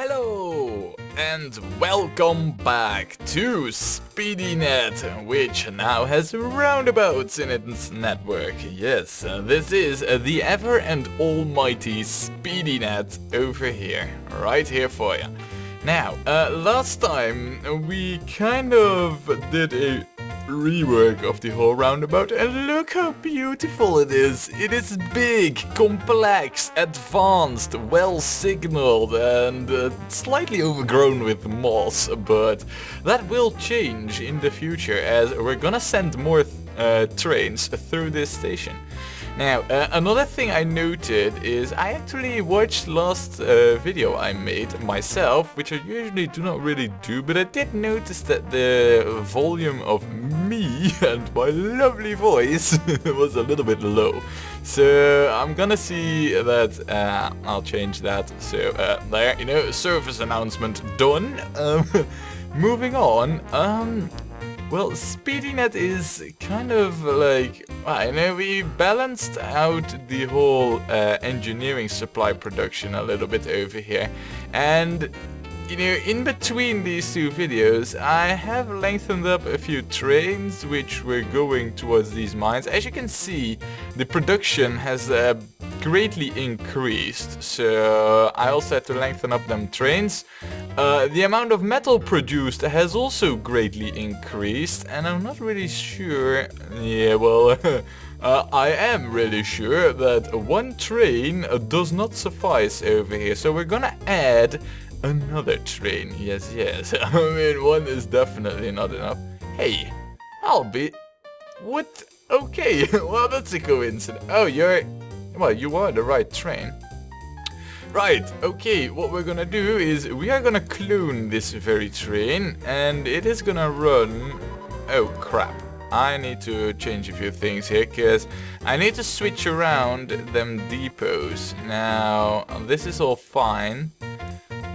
Hello and welcome back to SpeedyNet, which now has roundabouts in its network. Yes, this is the ever and almighty SpeedyNet over here, right here for you. Now, last time we kind of did a rework of the whole roundabout, and look how beautiful it is. It is big, complex, advanced, well signaled, and slightly overgrown with moss, but that will change in the future as we're gonna send more trains through this station. Now, another thing I noted is I actually watched last video I made myself, which I usually do not really do, but I did notice that the volume of me and my lovely voice was a little bit low. So I'm gonna see that I'll change that. So there, you know, service announcement done. Moving on. Well, SpeedyNet is kind of like, I know we balanced out the whole engineering supply production a little bit over here, and you know, in between these two videos I have lengthened up a few trains which were going towards these mines. As you can see, the production has greatly increased, so I also had to lengthen up them trains. The amount of metal produced has also greatly increased, and I'm not really sure, yeah, well, I am really sure that one train does not suffice over here, so we're gonna add another train. Yes, I mean, one is definitely not enough. Hey, what? Okay, well, that's a coincidence. Oh, well, you are the right train. Right, okay, what we're gonna do is we are gonna clone this very train, and it is gonna run... Oh crap, I need to change a few things here, because I need to switch around them depots. Now, this is all fine,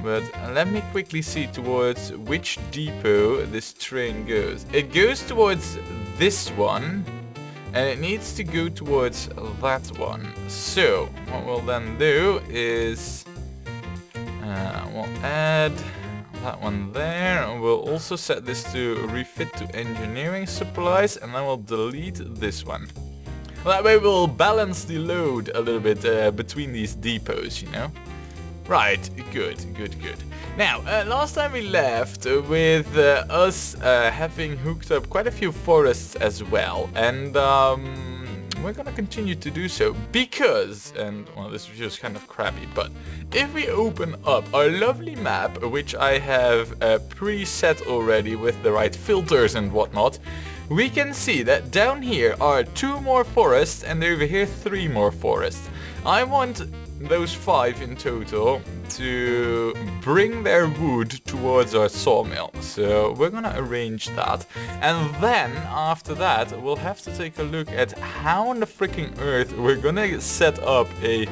but let me quickly see towards which depot this train goes. It goes towards this one, and it needs to go towards that one. So, what we'll then do is we'll add that one there, and we'll also set this to refit to engineering supplies, and then we'll delete this one. That way we'll balance the load a little bit between these depots, you know? Right, good. Now, last time we left with us having hooked up quite a few forests as well, and we're gonna continue to do so because, and well, this is just kind of crappy, but if we open up our lovely map, which I have preset already with the right filters and whatnot, we can see that down here are 2 more forests and over here 3 more forests. I want those 5 in total to bring their wood towards our sawmill, so we're gonna arrange that, and then after that we'll have to take a look at how on the freaking earth we're gonna set up a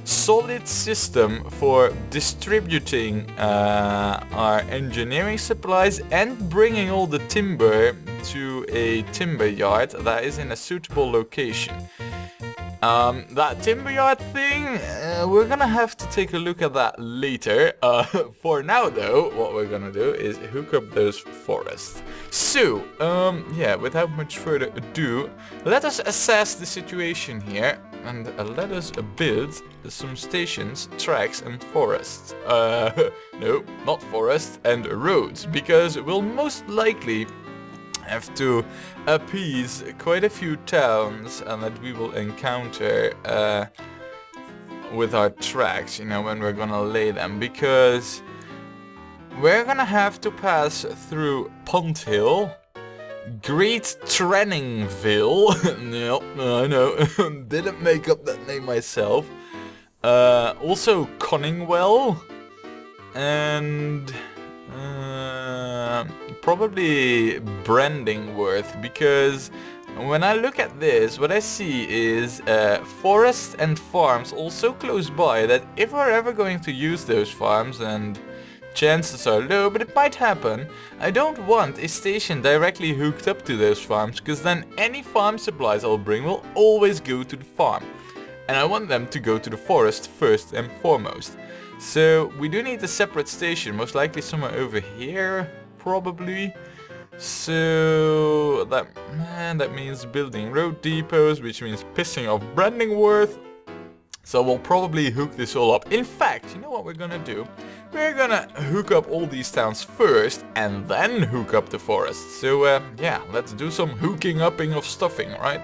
solid system for distributing our engineering supplies and bringing all the timber to a timber yard that is in a suitable location. That timber yard thing, we're gonna have to take a look at that later. For now though, what we're gonna do is hook up those forests. So, yeah, without much further ado, let us assess the situation here and let us build some stations, tracks and forests. No, not forests, and roads, because we'll most likely have to appease quite a few towns and that we will encounter with our tracks, you know, when we're gonna lay them, because we're gonna have to pass through Pond Hill, Great Trenningville, no, I know, didn't make up that name myself, also Conningwell, and probably Brandingworth, because when I look at this, what I see is forests and farms all so close by that if we're ever going to use those farms, and chances are low, but it might happen, I don't want a station directly hooked up to those farms, because then any farm supplies I'll bring will always go to the farm. And I want them to go to the forest first and foremost. So we do need a separate station, most likely somewhere over here, probably. So that means building road depots, which means pissing off Brandingworth. So we'll probably hook this all up. In fact, you know what we're gonna do? We're gonna hook up all these towns first and then hook up the forest. So yeah, let's do some hooking upping of stuffing, right?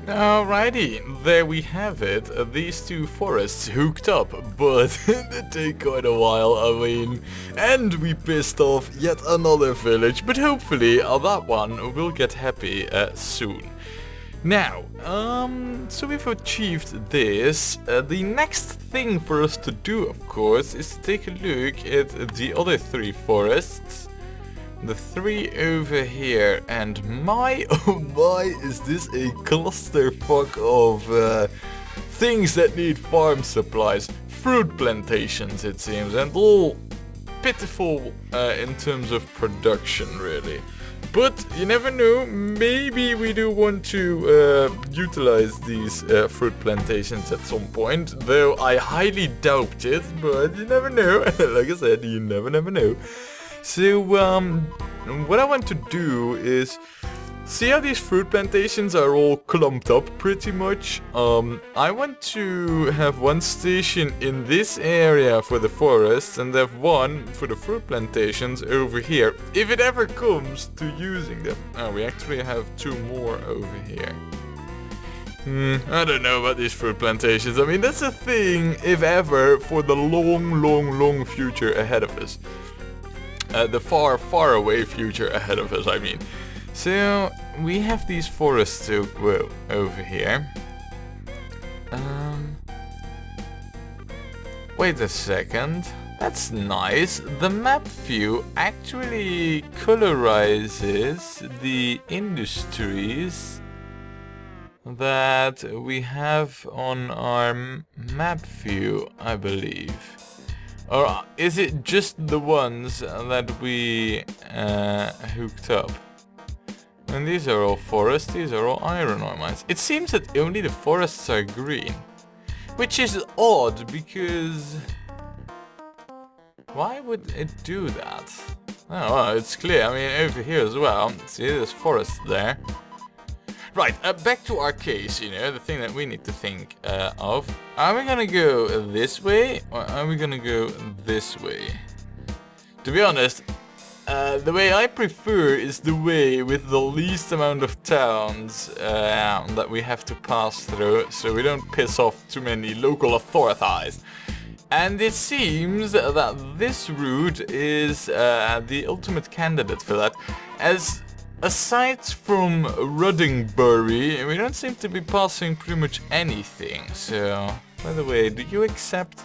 Alrighty, there we have it. These two forests hooked up, but it take quite a while, I mean. And we pissed off yet another village, but hopefully that one will get happy soon. Now, so we've achieved this. The next thing for us to do, of course, is to take a look at the other three forests. The three over here, and my oh my, is this a clusterfuck of things that need farm supplies. Fruit plantations, it seems, and all pitiful in terms of production, really. But you never know, maybe we do want to utilize these fruit plantations at some point, though I highly doubt it, but you never know. Like I said, you never know. So, what I want to do is see how these fruit plantations are all clumped up pretty much. I want to have one station in this area for the forests and have one for the fruit plantations over here, if it ever comes to using them. Oh, we actually have two more over here. I don't know about these fruit plantations. I mean, that's a thing, if ever, for the long future ahead of us. The far away future ahead of us, I mean. So, we have these forests to grow over here. Wait a second. That's nice. The map view actually colorizes the industries that we have on our map view, I believe. Or is it just the ones that we hooked up? And these are all forests, these are all iron ore mines. It seems that only the forests are green. Which is odd, because... why would it do that? Oh, well, it's clear. I mean, over here as well. See, there's forests there. Right, back to our case, you know, the thing that we need to think of. Are we gonna go this way, or are we gonna go this way? To be honest, the way I prefer is the way with the least amount of towns that we have to pass through, so we don't piss off too many local authorities. And it seems that this route is the ultimate candidate for that, as aside from Ruddingbury, we don't seem to be passing pretty much anything. So, by the way, do you accept?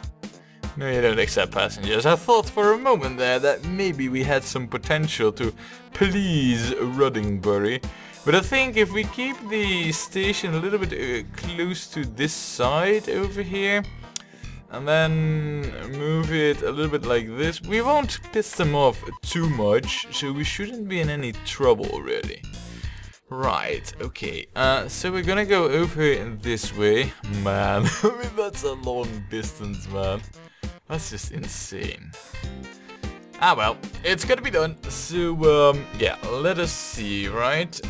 No, you don't accept passengers. I thought for a moment there that maybe we had some potential to please Ruddingbury. But I think if we keep the station a little bit close to this side over here, and then move it a little bit like this, we won't piss them off too much, so we shouldn't be in any trouble, really. Right, okay, so we're gonna go over this way. Man, I mean, that's a long distance, man. That's just insane. Ah well, it's gonna be done, so yeah, let us see, right?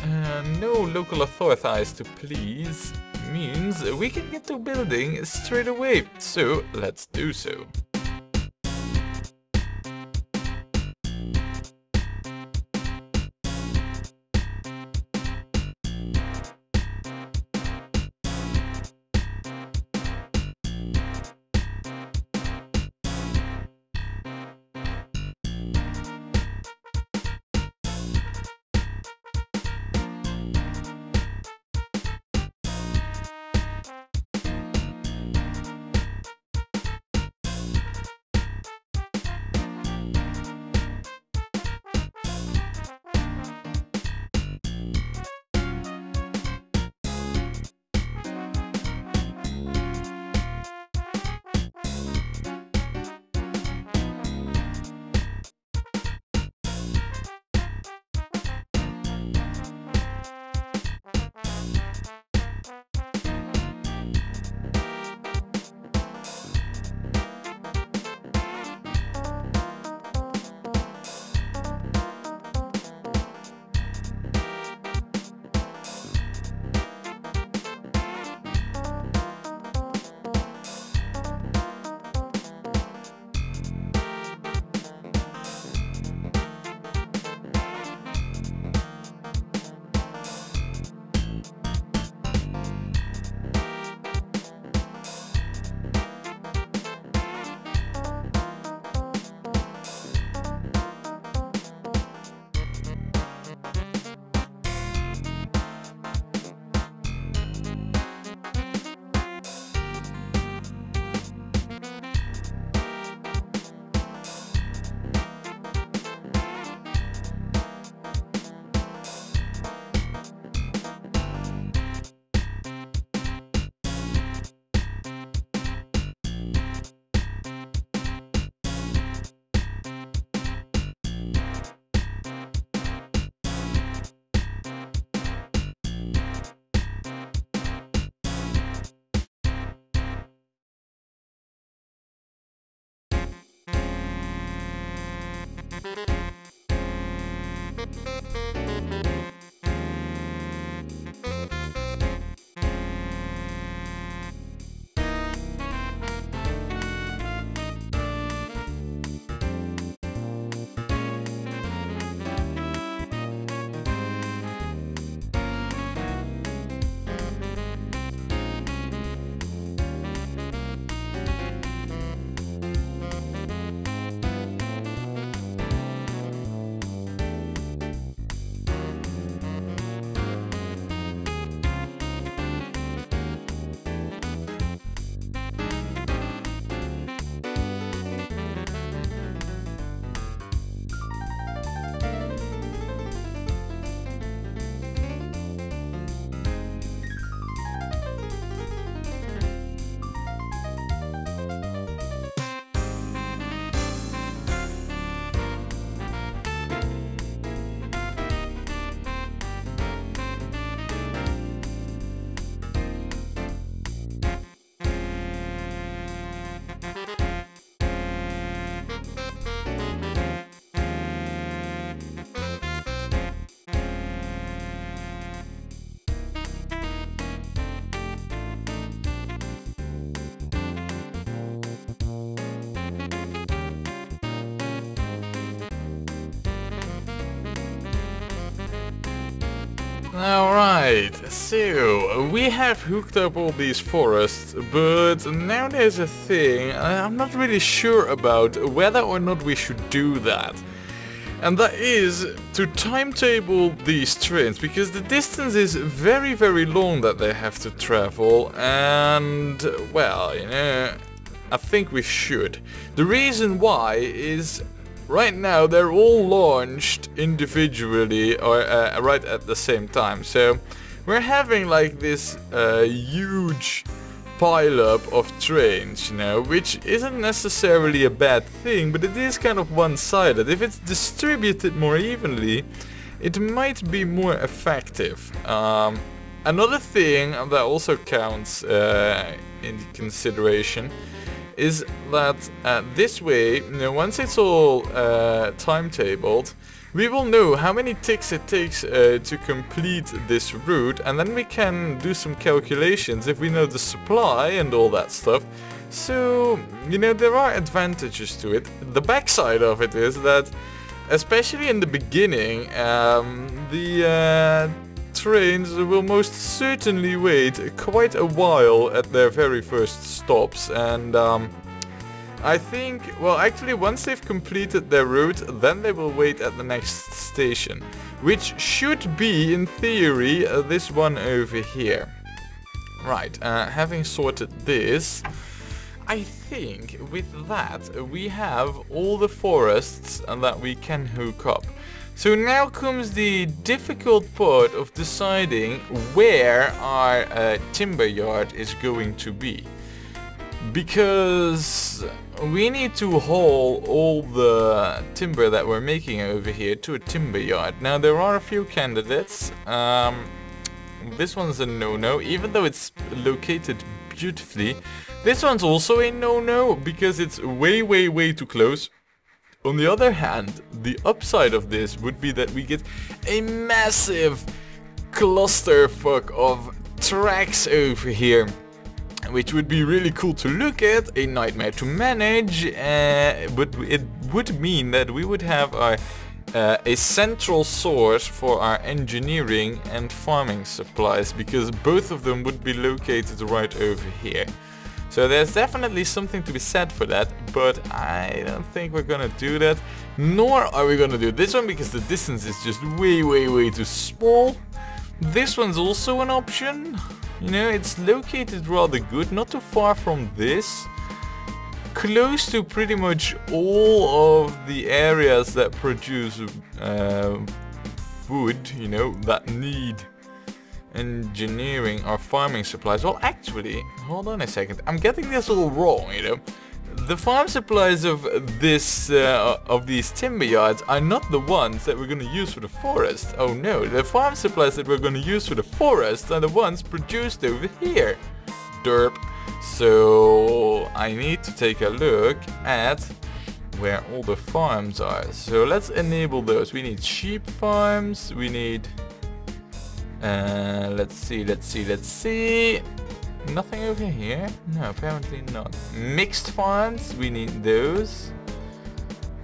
No local authorities to please means we can get to building straight away, so let's do so. Alright, so we have hooked up all these forests, but now there's a thing I'm not really sure about whether or not we should do that. And that is to timetable these trains, because the distance is very, very long that they have to travel, and, well, you know, I think we should. The reason why is right now they're all launched individually or right at the same time. So we're having like this huge pileup of trains, you know, which isn't necessarily a bad thing, but it is kind of one-sided. If it's distributed more evenly, it might be more effective. Another thing that also counts in consideration is that this way, you know, once it's all timetabled, we will know how many ticks it takes to complete this route, and then we can do some calculations if we know the supply and all that stuff. So, you know, there are advantages to it. The backside of it is that, especially in the beginning, the trains will most certainly wait quite a while at their very first stops, and I think, well, actually once they've completed their route, then they will wait at the next station, which should be, in theory, this one over here. Right, having sorted this, I think with that we have all the forests that we can hook up. So now comes the difficult part of deciding where our timber yard is going to be. Because we need to haul all the timber that we're making over here to a timber yard. Now there are a few candidates. This one's a no-no, even though it's located beautifully. This one's also a no-no because it's way, way, way too close. On the other hand, the upside of this would be that we get a massive clusterfuck of tracks over here, which would be really cool to look at, a nightmare to manage, but it would mean that we would have a central source for our engineering and farming supplies, because both of them would be located right over here. So there's definitely something to be said for that, but I don't think we're gonna do that. Nor are we gonna do this one, because the distance is just way, way, way too small. This one's also an option. You know, it's located rather good, not too far from this. Close to pretty much all of the areas that produce wood, you know, that need engineering or farming supplies. Well, actually, hold on a second, I'm getting this all wrong, you know. The farm supplies of this of these timber yards are not the ones that we're going to use for the forest. Oh no, the farm supplies that we're going to use for the forest are the ones produced over here. Derp. So I need to take a look at where all the farms are. So let's enable those. We need sheep farms. We need... let's see. Nothing over here? No, apparently not. Mixed farms. We need those.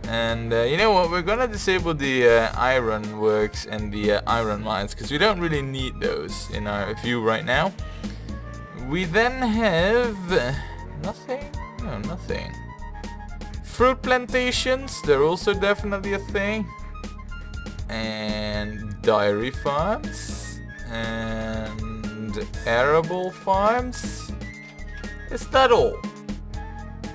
And you know what? We're gonna disable the iron works and the iron mines because we don't really need those in our view right now. We then have nothing? No, nothing. Fruit plantations, they're also definitely a thing. And dairy farms. And arable farms. Is that all?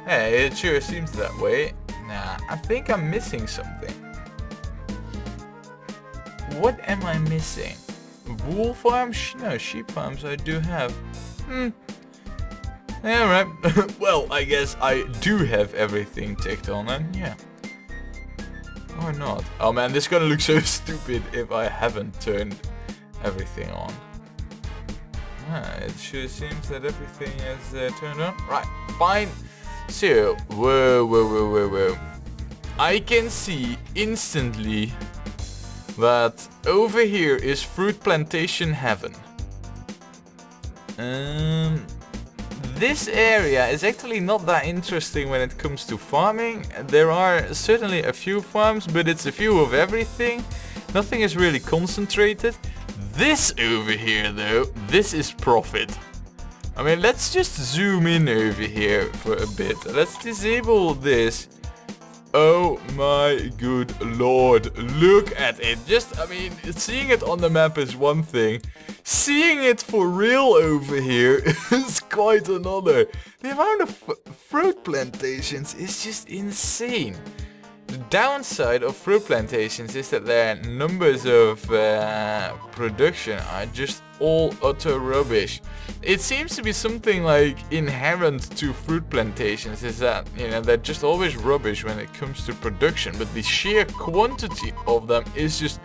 Hey, it sure seems that way. Nah, I think I'm missing something. What am I missing? Wool farms? No, sheep farms I do have. Alright. Well, I guess I do have everything ticked on then, yeah. Or not. Oh man, this is gonna look so stupid if I haven't turned everything on. It sure seems that everything is turned on. Right, fine. So, whoa. I can see instantly that over here is fruit plantation heaven. This area is actually not that interesting when it comes to farming. There are certainly a few farms, but it's a few of everything. Nothing is really concentrated. This over here though, this is profit. I mean, let's just zoom in over here for a bit. Let's disable this. Oh my good lord, look at it. Just, I mean, seeing it on the map is one thing. Seeing it for real over here is quite another. The amount of fruit plantations is just insane. The downside of fruit plantations is that their numbers of production are just all utter rubbish. It seems to be something like inherent to fruit plantations, is that, you know, they're just always rubbish when it comes to production, but the sheer quantity of them is just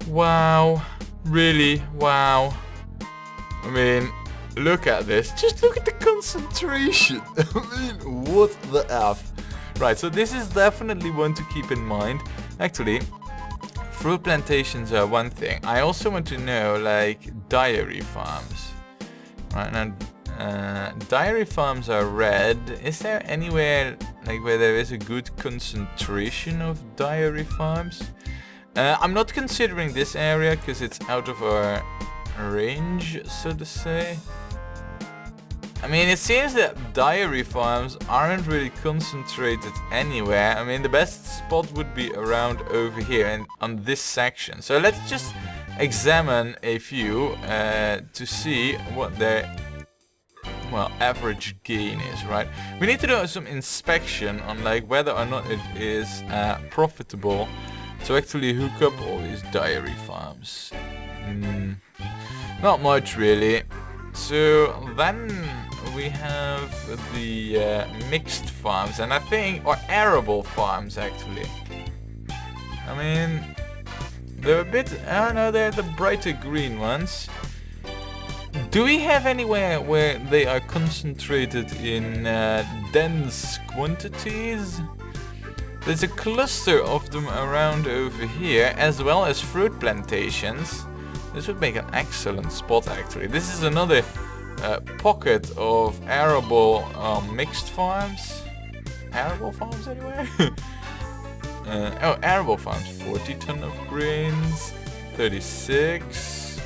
wow. Really, wow. I mean, look at this. Just look at the concentration. I mean, what the F? Right, so this is definitely one to keep in mind. Actually, fruit plantations are one thing. I also want to know, like, dairy farms. Right, now, dairy farms are red. Is there anywhere, like, where there is a good concentration of dairy farms? I'm not considering this area because it's out of our range, so to say. I mean, it seems that dairy farms aren't really concentrated anywhere. I mean, the best spot would be around over here and on this section. So let's just examine a few to see what their, well, average gain is, right? We need to do some inspection on like whether or not it is profitable to actually hook up all these dairy farms. Not much really. So then we have the mixed farms, and I think, or arable farms actually. I mean, they're a bit, I don't know, they're the brighter green ones. Do we have anywhere where they are concentrated in dense quantities? There's a cluster of them around over here, as well as fruit plantations. This would make an excellent spot actually. This is another pocket of arable mixed farms. Arable farms anywhere? Oh, arable farms. 40 ton of grains. 36.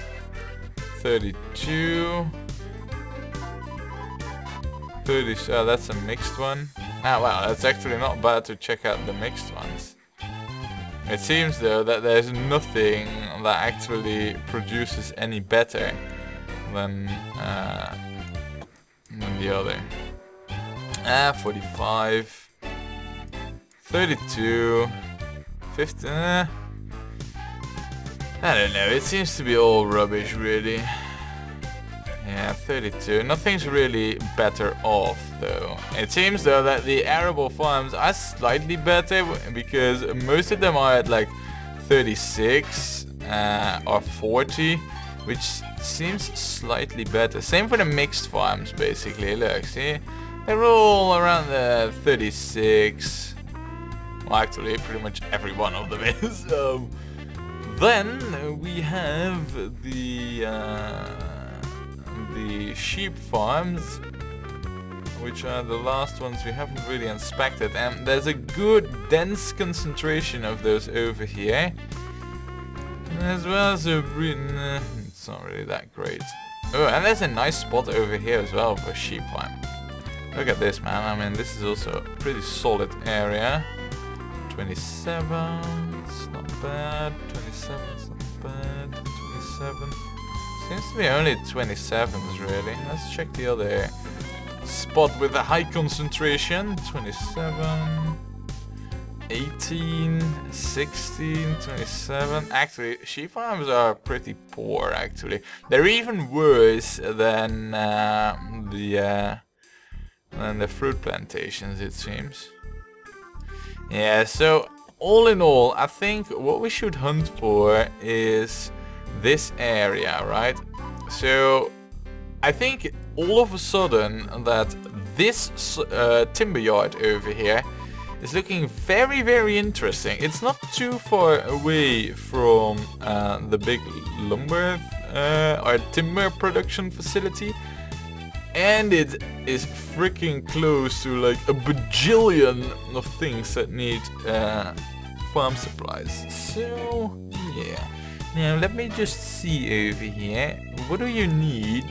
32. 30. Oh, that's a mixed one. Ah, wow, that's actually not bad to check out the mixed ones. It seems though that there's nothing that actually produces any better than the other. 45, 32, 50. I don't know. It seems to be all rubbish, really. Yeah, 32. Nothing's really better off, though. It seems, though, that the arable farms are slightly better because most of them are at like 36 or 40, which seems slightly better. Same for the mixed farms, basically. Look, see? They're all around the 36. Well, actually, pretty much every one of them is. Then we have the sheep farms, which are the last ones we haven't really inspected, and there's a good dense concentration of those over here, as well as it's not really that great. Oh, and there's a nice spot over here as well for a sheep farm. Look at this, man. I mean, this is also a pretty solid area. 27, it's not bad. 27, it's not bad. 27. Seems to be only 27s, really. Let's check the other spot with a high concentration. 27, 18, 16, 27. Actually, sheep farms are pretty poor, actually. They're even worse than the fruit plantations, it seems. Yeah, so all in all, I think what we should hunt for is this area, right? So I think all of a sudden that this timber yard over here is looking very, very interesting. It's not too far away from the big lumber or timber production facility. And it is freaking close to like a bajillion of things that need farm supplies. So, yeah. Now, let me just see over here. What do you need?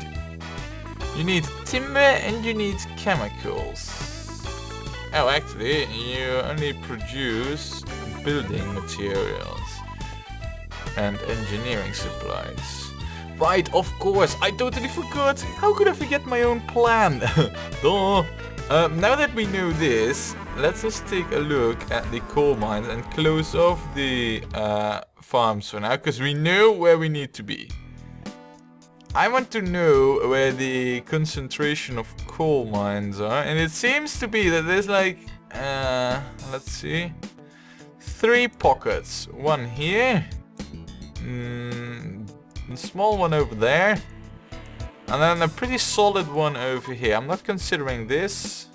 You need timber and you need chemicals. Oh, actually, you only produce building materials and engineering supplies. Right, of course, I totally forgot. How could I forget my own plan? Duh. Now that we know this, let's just take a look at the coal mines and close off the farms for now, because we know where we need to be. I want to know where the concentration of coal mines are, and it seems to be that there's like, let's see, 3 pockets. One here, a small one over there, and then a pretty solid one over here. I'm not considering this.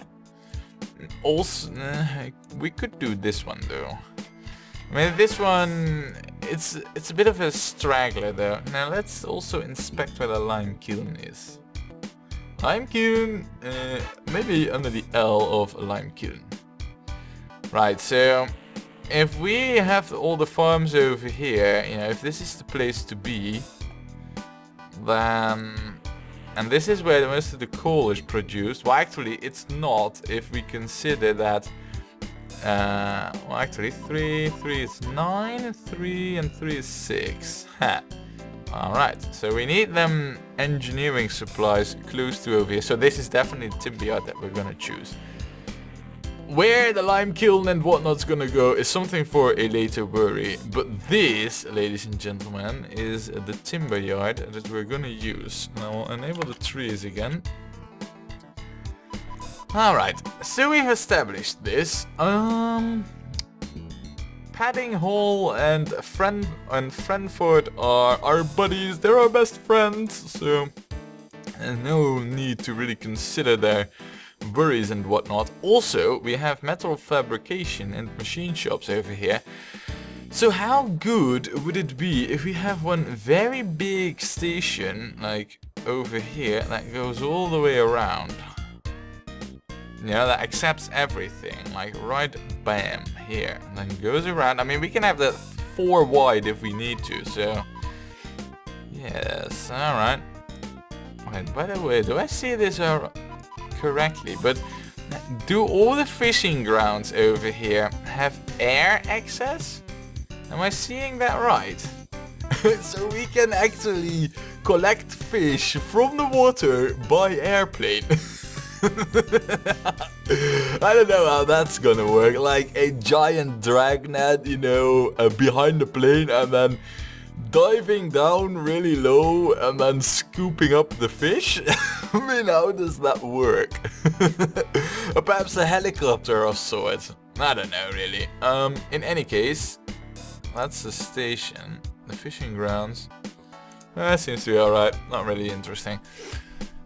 Also, we could do this one though. I mean, this one, it's a bit of a straggler though. Now let's also inspect where the lime kiln is. Lime kiln, maybe under the L of lime kiln. Right, so if we have all the farms over here, you know, if this is the place to be, then, and this is where most of the coal is produced. Well, actually, it's not if we consider that. Well, actually, 3 is 9, 3 and 3 is 6. Ha. Alright, so we need them engineering supplies close to over here. So this is definitely the timber yard that we're gonna choose. Where the lime kiln and whatnot's gonna go is something for a later worry. But this, ladies and gentlemen, is the timber yard that we're gonna use. Now we'll enable the trees again. Alright, so we've established this. Padding Hall and Friendford are our buddies, they're our best friends, so no need to really consider their worries and whatnot. Also, we have metal fabrication and machine shops over here. So how good would it be if we have one very big station, like over here, that goes all the way around? You know, that accepts everything, like right bam, here, and then goes around. I mean, we can have that 4 wide if we need to, so yes, alright. Wait, by the way, do I see this correctly? But do all the fishing grounds over here have air access? Am I seeing that right? So we can actually collect fish from the water by airplane. I don't know how that's gonna work, like a giant dragnet, you know, behind the plane and then diving down really low and then scooping up the fish. I mean, how does that work? Or perhaps a helicopter of sorts. I don't know really. In any case, that's the station. The fishing grounds. Seems to be alright, not really interesting.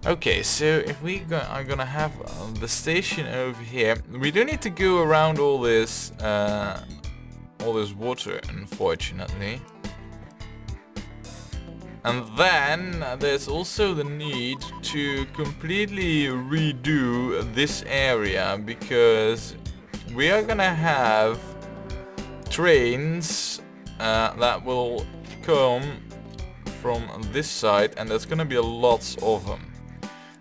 Okay, so if we are gonna have the station over here, we do need to go around all this water, unfortunately. And then there's also the need to completely redo this area, because we are gonna have trains that will come from this side, and there's gonna be a lot of them.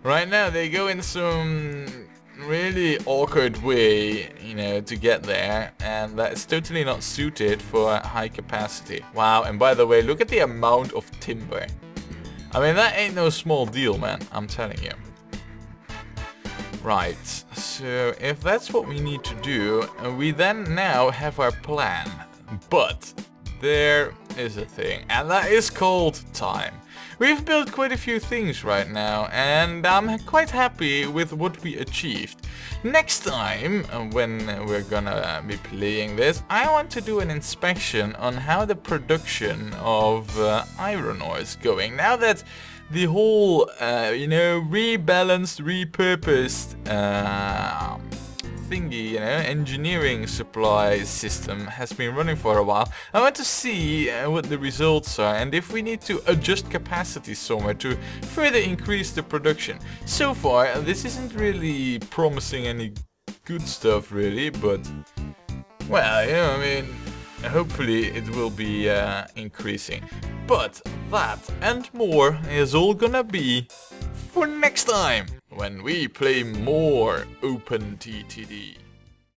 Right now they go in some really awkward way, you know, to get there, and that's totally not suited for high capacity. Wow, and by the way, look at the amount of timber. I mean, that ain't no small deal, man, I'm telling you. Right, so if that's what we need to do, we then now have our plan. But there is a thing, and that is called time. We've built quite a few things right now, and I'm quite happy with what we achieved. Next time, when we're gonna be playing this, I want to do an inspection on how the production of iron ore is going. Now that the whole, you know, rebalanced, repurposed thingy, you know, engineering supply system has been running for a while, I want to see what the results are and if we need to adjust capacity somewhere to further increase the production. So far, this isn't really promising any good stuff, really, but, well, you know, I mean, hopefully it will be increasing. But that and more is all gonna be for next time, when we play more OpenTTD.